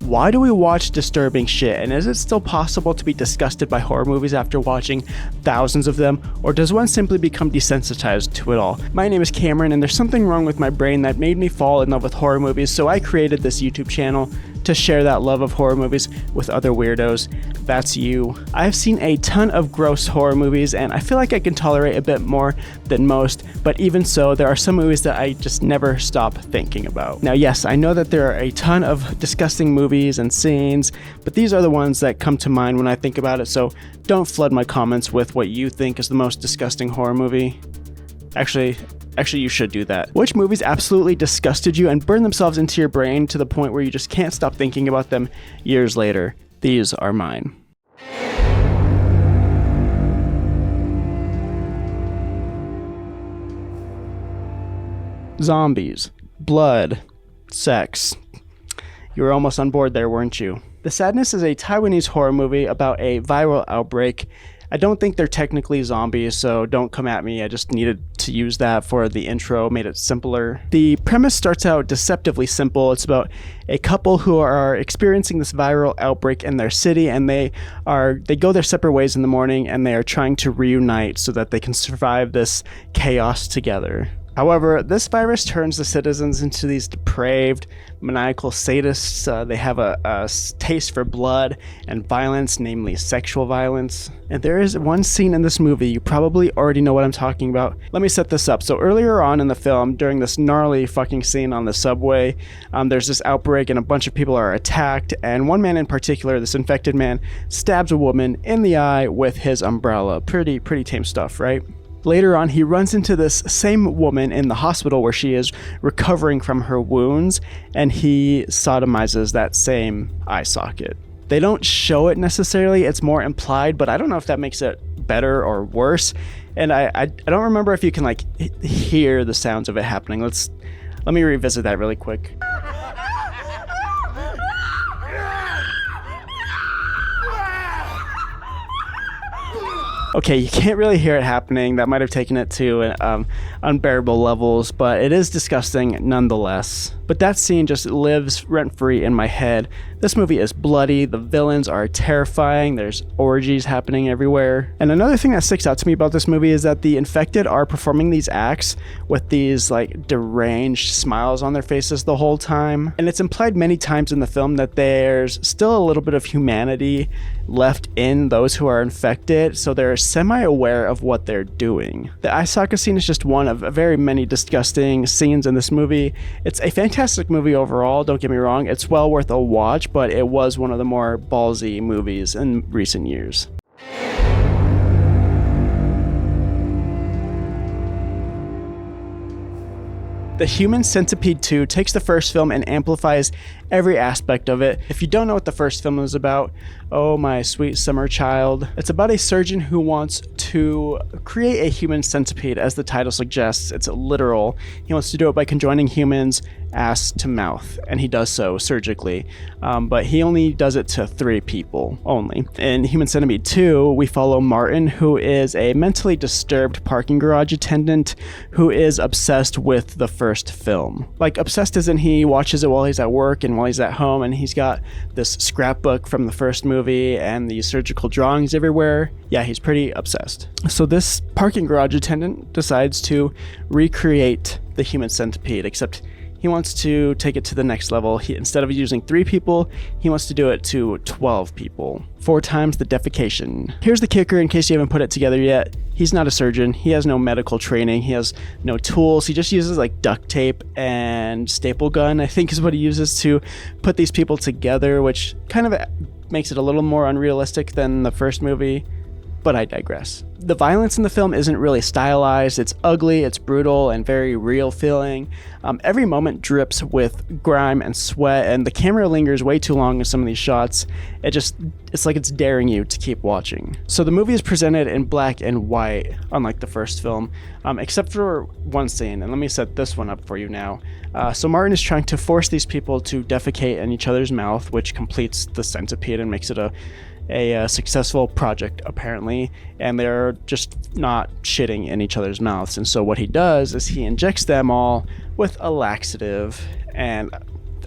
Why do we watch disturbing shit, and is it still possible to be disgusted by horror movies after watching thousands of them, or does one simply become desensitized to it all? My name is Cameron, and there's something wrong with my brain that made me fall in love with horror movies, so I created this YouTube channel to share that love of horror movies with other weirdos. That's you. I've seen a ton of gross horror movies, and I feel like I can tolerate a bit more than most, but even so, there are some movies that I just never stop thinking about. Now, yes, I know that there are a ton of disgusting movies and scenes, but these are the ones that come to mind when I think about it, so don't flood my comments with what you think is the most disgusting horror movie. Actually, you should do that. Which movies absolutely disgusted you and burned themselves into your brain to the point where you just can't stop thinking about them years later? These are mine. Zombies, blood, sex. You were almost on board there, weren't you? The Sadness is a Taiwanese horror movie about a viral outbreak. I don't think they're technically zombies, so don't come at me. I just needed to use that for the intro, made it simpler. The premise starts out deceptively simple. It's about a couple who are experiencing this viral outbreak in their city, and they go their separate ways in the morning, and they are trying to reunite so that they can survive this chaos together. However, this virus turns the citizens into these depraved, maniacal sadists. They have a taste for blood and violence, namely sexual violence. And there is one scene in this movie, you probably already know what I'm talking about. Let me set this up. So earlier on in the film, during this gnarly fucking scene on the subway, there's this outbreak and a bunch of people are attacked. And one man in particular, this infected man, stabs a woman in the eye with his umbrella. Pretty tame stuff, right? Later on, he runs into this same woman in the hospital where she is recovering from her wounds, and he sodomizes that same eye socket. They don't show it necessarily, it's more implied, but I don't know if that makes it better or worse. And I don't remember if you can like hear the sounds of it happening. Let me revisit that really quick. Okay, you can't really hear it happening. That might have taken it to unbearable levels, but it is disgusting nonetheless. But that scene just lives rent-free in my head. This movie is bloody, the villains are terrifying, there's orgies happening everywhere. And another thing that sticks out to me about this movie is that the infected are performing these acts with these like deranged smiles on their faces the whole time. And it's implied many times in the film that there's still a little bit of humanity left in those who are infected, so they're semi-aware of what they're doing. The eye socket scene is just one of very many disgusting scenes in this movie. It's a fantastic movie overall, don't get me wrong. It's well worth a watch, but it was one of the more ballsy movies in recent years. The Human Centipede 2 takes the first film and amplifies every aspect of it. If you don't know what the first film is about, oh my sweet summer child. It's about a surgeon who wants to create a human centipede, as the title suggests. It's literal. He wants to do it by conjoining humans ass to mouth, and he does so surgically. But he only does it to 3 people only. In Human Centipede 2, we follow Martin, who is a mentally disturbed parking garage attendant who is obsessed with the first film. Like, obsessed as in he watches it while he's at work and while he's at home, and he's got this scrapbook from the first movie and these surgical drawings everywhere. Yeah, he's pretty obsessed. So this parking garage attendant decides to recreate the human centipede, except he wants to take it to the next level. Instead of using 3 people, he wants to do it to 12 people. 4 times the defecation. Here's the kicker in case you haven't put it together yet. He's not a surgeon. He has no medical training. He has no tools. He just uses like duct tape and staple gun, I think is what he uses to put these people together, which kind of makes it a little more unrealistic than the first movie. But I digress. The violence in the film isn't really stylized. It's ugly, it's brutal, and very real feeling. Every moment drips with grime and sweat, and the camera lingers way too long in some of these shots. It's like it's daring you to keep watching. So the movie is presented in black and white, unlike the first film, except for one scene, and let me set this one up for you now. So Martin is trying to force these people to defecate in each other's mouth, which completes the centipede and makes it a successful project apparently, and they're just not shitting in each other's mouths. And so what he does is he injects them all with a laxative, and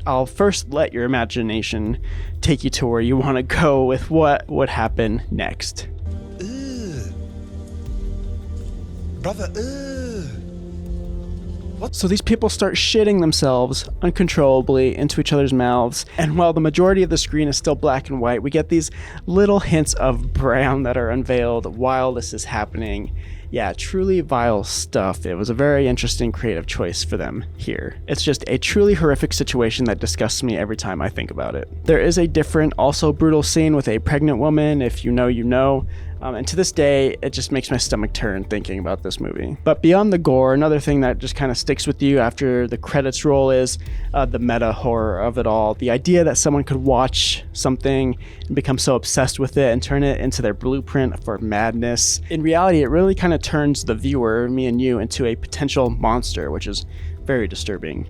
I'll first let your imagination take you to where you want to go with what would happen next. Brother, What? So these people start shitting themselves uncontrollably into each other's mouths, and while the majority of the screen is still black and white, we get these little hints of brown that are unveiled while this is happening. Yeah, truly vile stuff. It was a very interesting creative choice for them here. It's just a truly horrific situation that disgusts me every time I think about it. There is a different, also brutal scene with a pregnant woman. If you know, you know. And to this day, it just makes my stomach turn thinking about this movie. But beyond the gore, another thing that just kind of sticks with you after the credits roll is the meta horror of it all. The idea that someone could watch something and become so obsessed with it and turn it into their blueprint for madness. In reality, it really kind of turns the viewer, me and you, into a potential monster, which is very disturbing.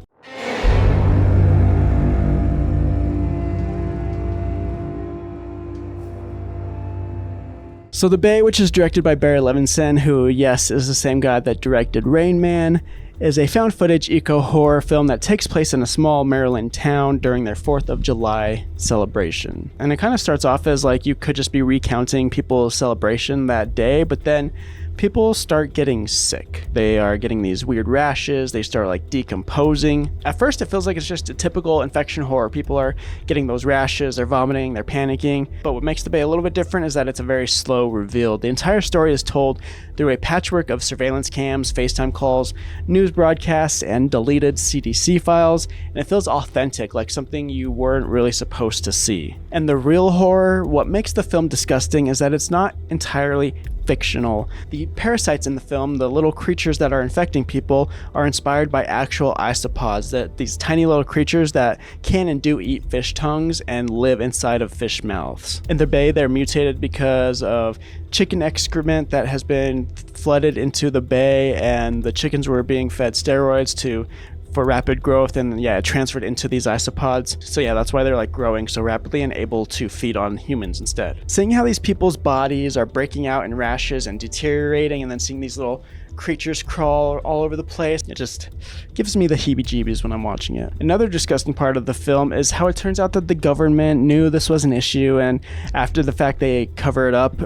So The Bay, which is directed by Barry Levinson, who, yes, is the same guy that directed Rain Man, is a found footage eco-horror film that takes place in a small Maryland town during their 4th of July celebration. And it kind of starts off as like you could just be recounting people's celebration that day, but then people start getting sick. They are getting these weird rashes. They start like decomposing. At first, it feels like it's just a typical infection horror. People are getting those rashes, they're vomiting, they're panicking. But what makes The Bay a little bit different is that it's a very slow reveal. The entire story is told through a patchwork of surveillance cams, FaceTime calls, news broadcasts, and deleted CDC files. And it feels authentic, like something you weren't really supposed to see. And the real horror, what makes the film disgusting is that it's not entirely fictional. The parasites in the film, the little creatures that are infecting people, are inspired by actual isopods, that these tiny little creatures that can and do eat fish tongues and live inside of fish mouths. In The Bay, they're mutated because of chicken excrement that has been flooded into the bay, and the chickens were being fed steroids for rapid growth, and yeah, it transferred into these isopods. So yeah, that's why they're like growing so rapidly and able to feed on humans instead. Seeing how these people's bodies are breaking out in rashes and deteriorating, and then seeing these little creatures crawl all over the place, it just gives me the heebie-jeebies when I'm watching it. Another disgusting part of the film is how it turns out that the government knew this was an issue, and after the fact they cover it up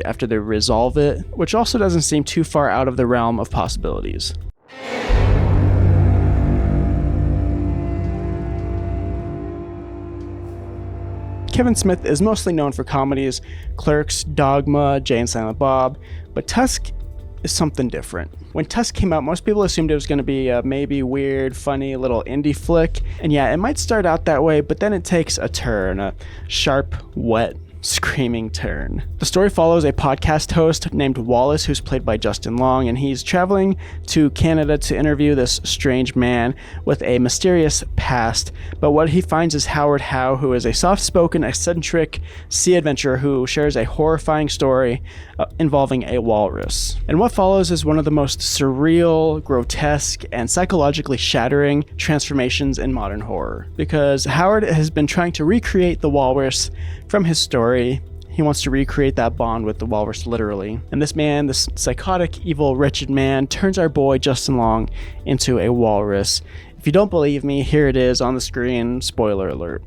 after they resolve it, which also doesn't seem too far out of the realm of possibilities. Kevin Smith is mostly known for comedies, Clerks, Dogma, Jay and Silent Bob, but Tusk is something different. When Tusk came out, most people assumed it was going to be a maybe weird, funny little indie flick, and yeah, it might start out that way, but then it takes a turn, a sharp, wet, screaming turn. The story follows a podcast host named Wallace, who's played by Justin Long, and he's traveling to Canada to interview this strange man with a mysterious past. But what he finds is Howard Howe, who is a soft-spoken, eccentric sea adventurer who shares a horrifying story involving a walrus. And what follows is one of the most surreal, grotesque, and psychologically shattering transformations in modern horror. Because Howard has been trying to recreate the walrus from his story. He wants to recreate that bond with the walrus, literally. And this man, this psychotic, evil, wretched man, turns our boy Justin Long into a walrus. If you don't believe me, here it is on the screen. Spoiler alert.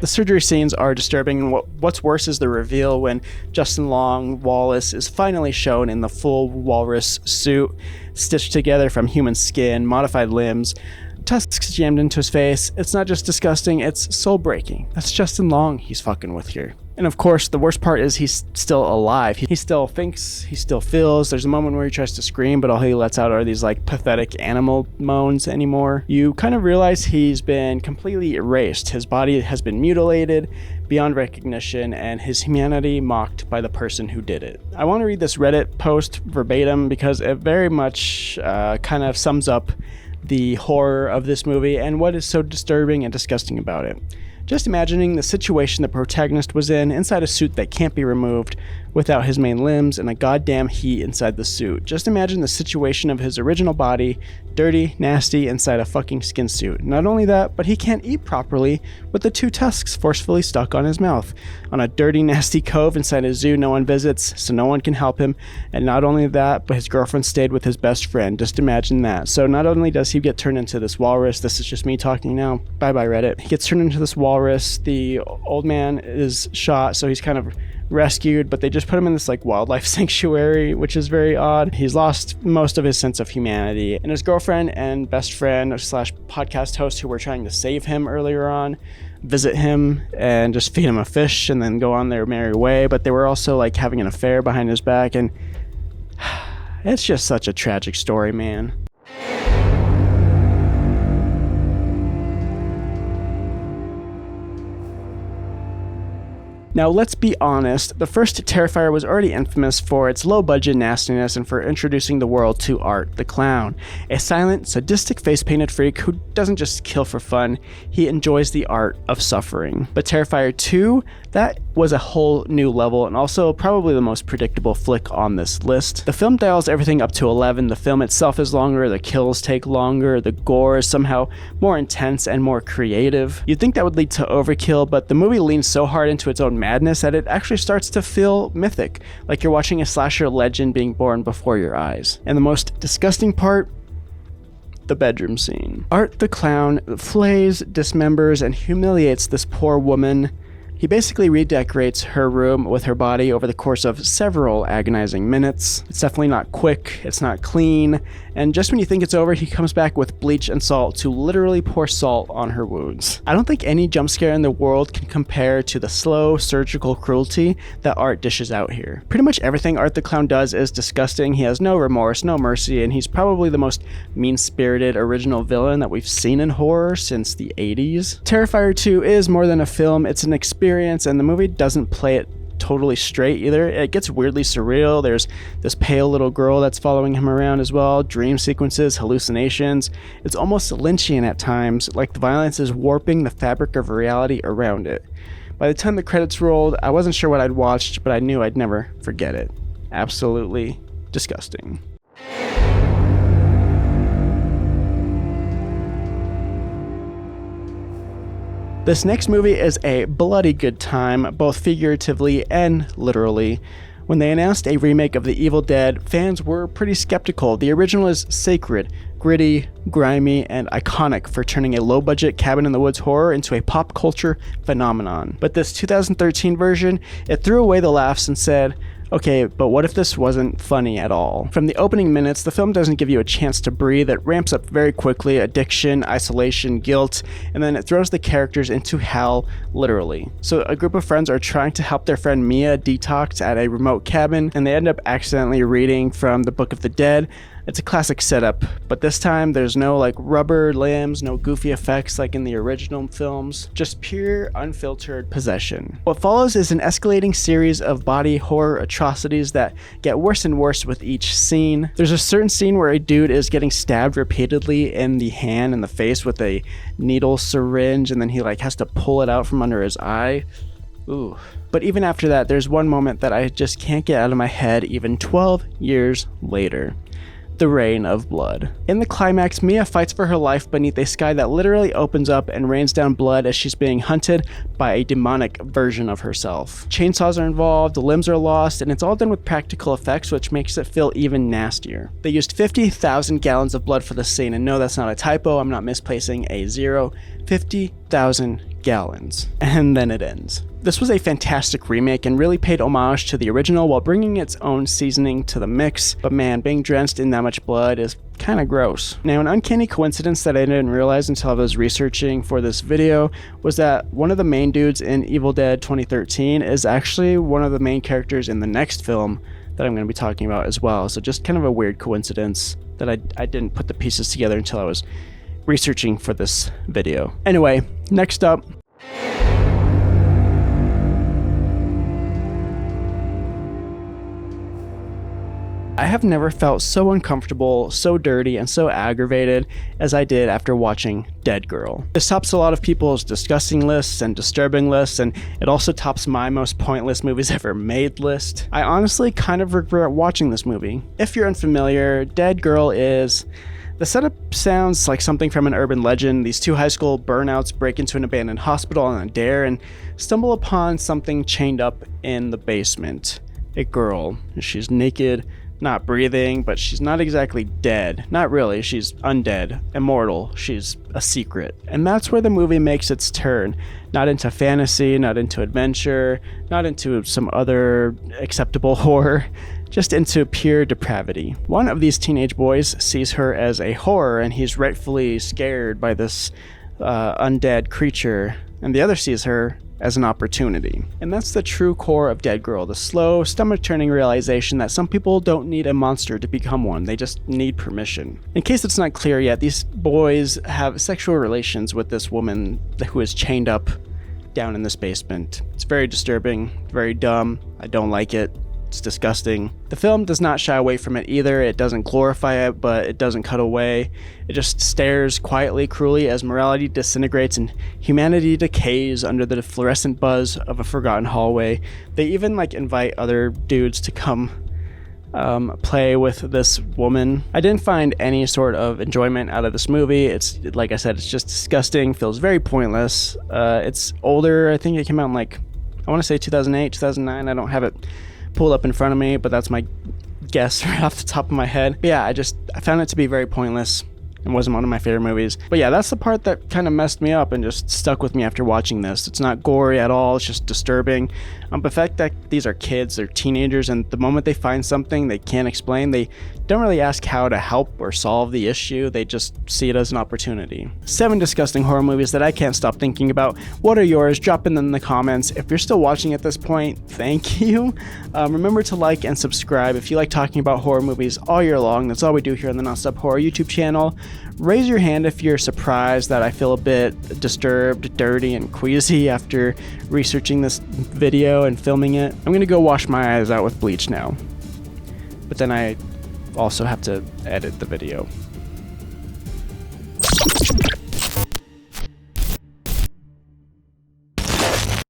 The surgery scenes are disturbing, and what's worse is the reveal when Justin Long, Wallace, is finally shown in the full walrus suit, stitched together from human skin, modified limbs, tusks jammed into his face. It's not just disgusting, it's soul-breaking. That's Justin Long he's fucking with here. And of course, the worst part is he's still alive. He still thinks, he still feels. There's a moment where he tries to scream, but all he lets out are these like pathetic animal moans anymore. You kind of realize he's been completely erased. His body has been mutilated beyond recognition, and his humanity mocked by the person who did it. I want to read this Reddit post verbatim because it very much kind of sums up the horror of this movie and what is so disturbing and disgusting about it. Just imagining the situation the protagonist was in, inside a suit that can't be removed, without his main limbs and a goddamn heat inside the suit. Just imagine the situation of his original body, dirty, nasty, inside a fucking skin suit. Not only that, but he can't eat properly with the 2 tusks forcefully stuck on his mouth. On a dirty, nasty cove inside a zoo no one visits, so no one can help him. And not only that, but his girlfriend stayed with his best friend. Just imagine that. So not only does he get turned into this walrus, this is just me talking now, bye-bye Reddit. He gets turned into this walrus, the old man is shot, so he's kind of rescued, but they just put him in this like wildlife sanctuary, which is very odd. He's lost most of his sense of humanity, and his girlfriend and best friend slash podcast host who were trying to save him earlier on visit him and just feed him a fish and then go on their merry way, but they were also like having an affair behind his back, and it's just such a tragic story, man. Now, let's be honest, the first Terrifier was already infamous for its low-budget nastiness and for introducing the world to Art the Clown, a silent, sadistic face-painted freak who doesn't just kill for fun, he enjoys the art of suffering. But Terrifier 2, that was a whole new level and also probably the most predictable flick on this list. The film dials everything up to 11, the film itself is longer, the kills take longer, the gore is somehow more intense and more creative. You'd think that would lead to overkill, but the movie leans so hard into its own madness that it actually starts to feel mythic, like you're watching a slasher legend being born before your eyes. And the most disgusting part, the bedroom scene. Art the Clown flays, dismembers, and humiliates this poor woman. He basically redecorates her room with her body over the course of several agonizing minutes. It's definitely not quick, it's not clean, and just when you think it's over, he comes back with bleach and salt to literally pour salt on her wounds. I don't think any jump scare in the world can compare to the slow, surgical cruelty that Art dishes out here. Pretty much everything Art the Clown does is disgusting. He has no remorse, no mercy, and he's probably the most mean-spirited original villain that we've seen in horror since the 80s. Terrifier 2 is more than a film, it's an experience, and the movie doesn't play it totally straight either. It gets weirdly surreal. There's this pale little girl that's following him around as well, dream sequences, hallucinations. It's almost Lynchian at times, like the violence is warping the fabric of reality around it. By the time the credits rolled, I wasn't sure what I'd watched, but I knew I'd never forget it. Absolutely disgusting. This next movie is a bloody good time, both figuratively and literally. When they announced a remake of The Evil Dead, fans were pretty skeptical. The original is sacred, gritty, grimy, and iconic for turning a low-budget cabin-in-the-woods horror into a pop culture phenomenon. But this 2013 version, it threw away the laughs and said, okay, but what if this wasn't funny at all? From the opening minutes, the film doesn't give you a chance to breathe. It ramps up very quickly, addiction, isolation, guilt, and then it throws the characters into hell, literally. So a group of friends are trying to help their friend Mia detox at a remote cabin, and they end up accidentally reading from the Book of the Dead. It's a classic setup, but this time there's no like rubber limbs, no goofy effects like in the original films, just pure unfiltered possession. What follows is an escalating series of body horror atrocities that get worse and worse with each scene. There's a certain scene where a dude is getting stabbed repeatedly in the hand and the face with a needle syringe, and then he like has to pull it out from under his eye. Ooh. But even after that, there's one moment that I just can't get out of my head even 12 years later. The Rain of Blood. In the climax, Mia fights for her life beneath a sky that literally opens up and rains down blood as she's being hunted by a demonic version of herself. Chainsaws are involved, the limbs are lost, and it's all done with practical effects, which makes it feel even nastier. They used 50,000 gallons of blood for the scene, and no, that's not a typo, I'm not misplacing a zero. 50,000 gallons. And then it ends. This was a fantastic remake and really paid homage to the original while bringing its own seasoning to the mix, but man, being drenched in that much blood is kinda gross. Now, an uncanny coincidence that I didn't realize until I was researching for this video was that one of the main dudes in Evil Dead 2013 is actually one of the main characters in the next film that I'm going to be talking about as well, so just kind of a weird coincidence that I didn't put the pieces together until I was researching for this video. Anyway, next up, I have never felt so uncomfortable, so dirty, and so aggravated as I did after watching Dead Girl. This tops a lot of people's disgusting lists and disturbing lists, and it also tops my most pointless movies ever made list. I honestly kind of regret watching this movie. If you're unfamiliar, Dead Girl is... The setup sounds like something from an urban legend. These two high school burnouts break into an abandoned hospital on a dare and stumble upon something chained up in the basement. A girl. She's naked, not breathing, but she's not exactly dead. Not really, she's undead, immortal, she's a secret. And that's where the movie makes its turn. Not into fantasy, not into adventure, not into some other acceptable horror, just into pure depravity. One of these teenage boys sees her as a horror, and he's rightfully scared by this undead creature, and the other sees her as an opportunity. And that's the true core of Dead Girl, the slow, stomach-turning realization that some people don't need a monster to become one, they just need permission. In case it's not clear yet, these boys have sexual relations with this woman who is chained up down in this basement. It's very disturbing, very dumb, I don't like it. It's disgusting. The film does not shy away from it either. It doesn't glorify it, but it doesn't cut away. It just stares quietly, cruelly as morality disintegrates and humanity decays under the fluorescent buzz of a forgotten hallway. They even invite other dudes to come play with this woman. I didn't find any sort of enjoyment out of this movie. It's, like I said, it's just disgusting, feels very pointless. It's older. I think it came out in I want to say 2008, 2009. I don't have it pulled up in front of me, but that's my guess right off the top of my head. But yeah, I found it to be very pointless and wasn't one of my favorite movies. But yeah, that's the part that kind of messed me up and just stuck with me after watching this. It's not gory at all, it's just disturbing. The fact that these are kids, they're teenagers, and the moment they find something they can't explain, they don't really ask how to help or solve the issue, they just see it as an opportunity. 7 disgusting horror movies that I can't stop thinking about. What are yours? Drop them in the comments. If you're still watching at this point, thank you. Remember to like and subscribe if you like talking about horror movies all year long. That's all we do here on the Nonstop Horror YouTube channel. Raise your hand if you're surprised that I feel a bit disturbed, dirty, and queasy after researching this video and filming it. I'm gonna go wash my eyes out with bleach now. But then I also have to edit the video.